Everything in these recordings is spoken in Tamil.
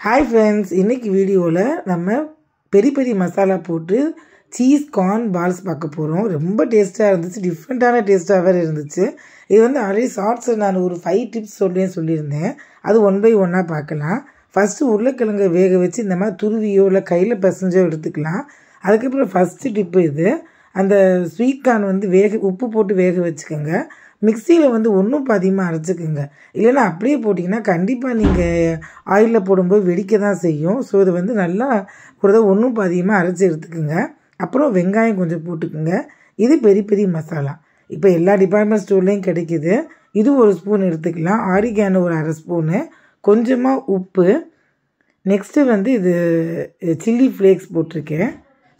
ஹாய் ஃப்ரெண்ட்ஸ், இன்றைக்கி வீடியோவில் நம்ம பெரிய பெரிய மசாலா போட்டு சீஸ் கார்ன் பால்ஸ் பார்க்க போகிறோம். ரொம்ப டேஸ்ட்டாக இருந்துச்சு, டிஃப்ரெண்ட்டான டேஸ்ட்டாக வேறு இருந்துச்சு. இது வந்து ஆல்ரெடி ஷார்ட்ஸில் நான் ஒரு 5 டிப்ஸ் சொல்லியிருந்தேன். அது 1 by 1 பார்க்கலாம். ஃபஸ்ட்டு உருளைக்கிழங்கை வேக வச்சு இந்த மாதிரி துருவியோ இல்லை கையில் பிசைஞ்சோ எடுத்துக்கலாம். அதுக்கப்புறம் ஃபஸ்ட்டு டிப்பு இது, அந்த ஸ்வீட் கார்ன் வந்து உப்பு போட்டு வேக வச்சுக்கோங்க. மிக்சியில் வந்து ஒன்றும் பாதியமாக அரைச்சிக்கோங்க. இல்லைன்னா அப்படியே போட்டிங்கன்னா கண்டிப்பாக நீங்கள் ஆயிலில் போடும்போது வெடிக்க தான் செய்யும். ஸோ இது வந்து நல்லா ஒரு தடவை ஒன்றும் பாதியமாக அரைச்சி எடுத்துக்கோங்க. அப்புறம் வெங்காயம் கொஞ்சம் போட்டுக்கோங்க. இது பெரிய பெரிய மசாலா இப்போ எல்லா டிபார்ட்மெண்ட் ஸ்டோர்லேயும் கிடைக்கிது. இது 1 ஸ்பூன் எடுத்துக்கலாம். ஆரிகானோ ஒரு 1/2 ஸ்பூனு, கொஞ்சமாக உப்பு. நெக்ஸ்ட்டு வந்து இது சில்லி ஃப்ளேக்ஸ் போட்டிருக்கேன்.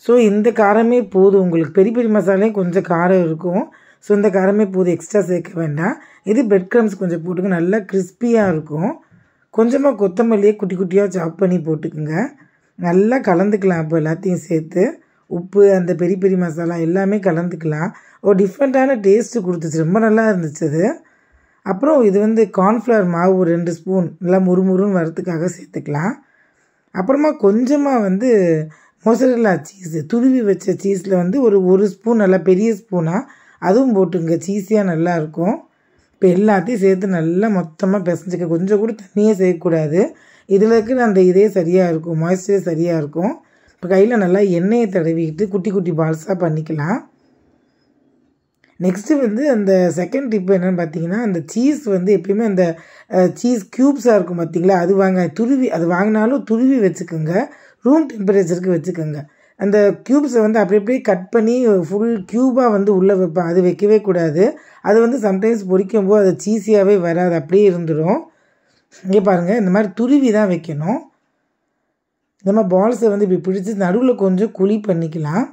ஸோ இந்த காரமே போதும் உங்களுக்கு. பெரிய பெரிய மசாலையும் கொஞ்சம் காரம் இருக்கும். ஸோ இந்த காரமே போதும், எக்ஸ்ட்ரா சேர்க்க வேண்டாம். இது பிரெட் க்ரம்ஸ் கொஞ்சம் போட்டுங்க, நல்லா கிறிஸ்பியாக இருக்கும். கொஞ்சமாக கொத்தமல்லியை குட்டி குட்டியாக சாப் பண்ணி போட்டுக்குங்க. நல்லா கலந்துக்கலாம். இப்போ எல்லாத்தையும் சேர்த்து உப்பு, அந்த பெரிய பெரிய மசாலா எல்லாமே கலந்துக்கலாம். ஒரு டிஃப்ரெண்ட்டான டேஸ்ட்டு கொடுத்துச்சு, ரொம்ப நல்லா இருந்துச்சு அது. அப்புறம் இது வந்து கார்ன்ஃப்ளவர் மாவு ஒரு 2 ஸ்பூன் நல்லா முறுமுறுன்னு வரத்துக்காக சேர்த்துக்கலாம். அப்புறமா கொஞ்சமாக வந்து மொசரெல்லா சீஸு, துருவி வச்ச சீஸில் வந்து ஒரு ஸ்பூன், நல்லா பெரிய ஸ்பூனாக அதுவும் போட்டுங்க, சீஸியாக நல்லாயிருக்கும். இப்போ எல்லாத்தையும் சேர்த்து நல்லா மொத்தமாக பிசைஞ்சிக்க. கொஞ்சம் கூட தண்ணியே சேர்க்கக்கூடாது. இதில் இருக்கிற அந்த இதே சரியாக இருக்கும், மாய்ஸ்சரே சரியாக இருக்கும். இப்போ கையில் நல்லா எண்ணெயை தடவிக்கிட்டு குட்டி குட்டி பால்ஸாக பண்ணிக்கலாம். நெக்ஸ்ட்டு வந்து அந்த செகண்ட் டிப் என்னென்னு பார்த்தீங்கன்னா, அந்த சீஸ் வந்து எப்பயுமே அந்த சீஸ் க்யூப்ஸாக இருக்கும் பார்த்தீங்களா, அது வாங்கினாலும் துருவி வச்சுக்கோங்க. ரூம் டெம்பரேச்சருக்கு வச்சுக்கோங்க. அந்த க்யூப்ஸை வந்து அப்படியே கட் பண்ணி ஃபுல் க்யூபாக வந்து உள்ளே வைப்பேன். அது வைக்கவே கூடாது. அது வந்து சம்டைம்ஸ் பொரிக்கும்போது அது சீஸியாகவே வராது, அப்படியே இருந்துடும். இங்கே பாருங்கள், இந்த மாதிரி துருவி தான் வைக்கணும். இந்த மாதிரி பால்ஸை வந்து இப்படி பிடிச்சி நடுவில் கொஞ்சம் குழி பண்ணிக்கலாம்.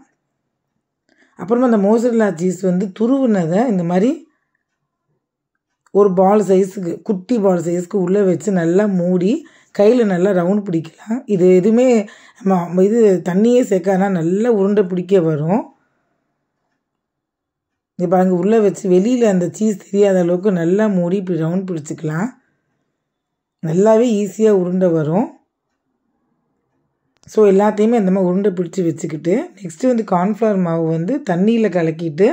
அப்புறமா அந்த மோசரெல்லா சீஸ் வந்து துருவுனதை இந்த மாதிரி ஒரு பால் சைஸுக்கு, குட்டி பால் சைஸுக்கு உள்ளே வச்சு நல்லா மூடி கையில் நல்லா ரவுண்ட் பிடிக்கலாம். இது எதுவுமே இது தண்ணியே சேர்க்காதனா நல்லா உருண்டை பிடிக்க வரும். இப்போ அங்கே உள்ளே வச்சு வெளியில் அந்த சீஸ் தெரியாத அளவுக்கு நல்லா மூடி இப்படி ரவுண்ட் பிடிச்சிக்கலாம். நல்லாவே ஈஸியாக உருண்டை வரும். ஸோ எல்லாத்தையுமே இந்த மாதிரி உருண்டை பிடிச்சி வச்சுக்கிட்டு, நெக்ஸ்ட்டு வந்து கார்ன்ஃப்ளவர் மாவு வந்து தண்ணியில் கலக்கிட்டு,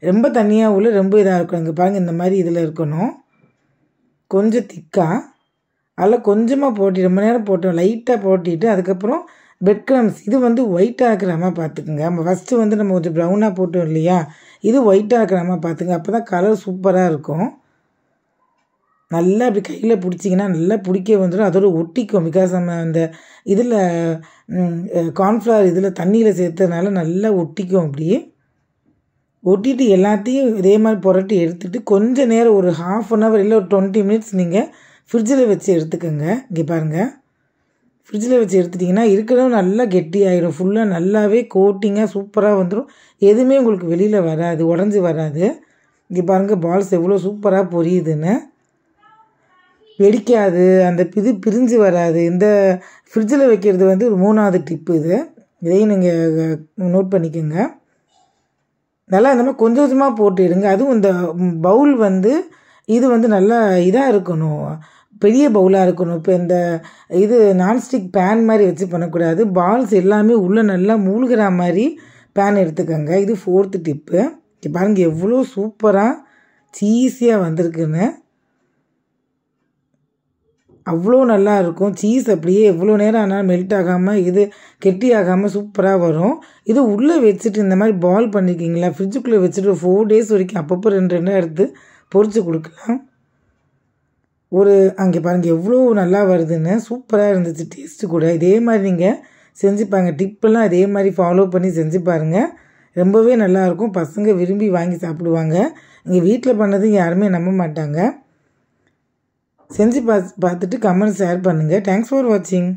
ரொம்ப தண்ணியாக உள்ள ரொம்ப இதாக இருக்கும். இங்கே பாருங்கள், இந்த மாதிரி இதில் இருக்கணும், கொஞ்சம் திக்காக. அதில் கொஞ்சமாக போட்டு ரொம்ப நேரம் போட்டோம், லைட்டாக போட்டிட்டு அதுக்கப்புறம் பிரெட் க்ரம்ஸ், இது வந்து ஒயிட்டாக இருக்கிறாம பார்த்துக்குங்க. நம்ம ஃபஸ்ட்டு வந்து நம்ம கொஞ்சம் ப்ரௌனாக போட்டோம் இல்லையா, இது ஒயிட்டாக இருக்கிறாம பார்த்துங்க. அப்போ தான் கலர் சூப்பராக இருக்கும். நல்லா அப்படி கையில் பிடிச்சிங்கன்னா நல்லா பிடிக்க வந்துடும், அதோட ஒட்டிக்கும். பிகாஸ் நம்ம அந்த இதில் கார்ன்ஃப்ளவர் இதில் தண்ணியில் சேர்த்ததுனால நல்லா ஒட்டிக்கும். அப்படியே ஒட்டிட்டு எல்லாத்தையும் இதே மாதிரி புரட்டி எடுத்துகிட்டு கொஞ்சம் நேரம் ஒரு 1/2 hour இல்லை ஒரு 20 minutes நீங்கள் ஃப்ரிட்ஜில் வச்சு எடுத்துக்கோங்க. இங்கே பாருங்கள், ஃப்ரிட்ஜில் வச்சு எடுத்துட்டிங்கன்னா இருக்கிறதும் நல்லா கெட்டியாயிடும். ஃபுல்லாக நல்லாவே கோட்டிங்காக சூப்பராக வந்துடும். எதுவுமே உங்களுக்கு வெளியில் வராது, உடஞ்சி வராது. இங்கே பாருங்கள் பால்ஸ் எவ்வளோ சூப்பராக பொரியுதுன்னு, வெடிக்காது, அந்த பிரிஞ்சு வராது. இந்த ஃப்ரிட்ஜில் வைக்கிறது வந்து ஒரு 3வது டிப்பு. இதையும் நீங்கள் நோட் பண்ணிக்கோங்க. நல்லா இந்த மாதிரி கொஞ்சம் கொஞ்சமாக போட்டுடுங்க. அதுவும் இந்த பவுல் வந்து இது வந்து நல்லா இதாக இருக்கணும், பெரிய பவுலாக இருக்கணும். இப்போ இந்த இது நான்ஸ்டிக் பேன் மாதிரி வச்சு பண்ணக்கூடாது. பால்ஸ் எல்லாமே உள்ளே நல்லா மூழ்கிற மாதிரி பேன் எடுத்துக்கோங்க. இது 4th டிப்பு. இப்போ பாருங்கள் எவ்வளோ சூப்பராக சீஸியாக வந்திருக்குன்னு, அவ்வளோ நல்லா இருக்கும். சீஸ் அப்படியே எவ்வளோ நேரம் ஆனாலும் மெல்ட் ஆகாமல், இது கெட்டி ஆகாமல் சூப்பராக வரும். இது உள்ளே வச்சுட்டு இந்த மாதிரி பால் பண்ணிக்கிங்களா, ஃப்ரிட்ஜுக்குள்ளே வச்சுட்டு 4 days வரைக்கும் அப்பப்போ 2 எடுத்து பொரிச்சு கொடுக்கலாம். அங்கே பாருங்கள் எவ்வளோ நல்லா வருதுன்னு, சூப்பராக இருந்துச்சு டேஸ்ட்டு கூட. இதே மாதிரி நீங்கள் செஞ்சுப்பாங்க. டிப்பெல்லாம் இதே மாதிரி ஃபாலோ பண்ணி செஞ்சு பாருங்கள், ரொம்பவே நல்லாயிருக்கும். பசங்க விரும்பி வாங்கி சாப்பிடுவாங்க. இங்கே வீட்டில் பண்ணது யாருமே நம்ப மாட்டாங்க. செஞ்சு பார்த்துட்டு கமெண்ட் ஷேர் பண்ணுங்கள். தேங்க்ஸ் ஃபார் வாட்சிங்.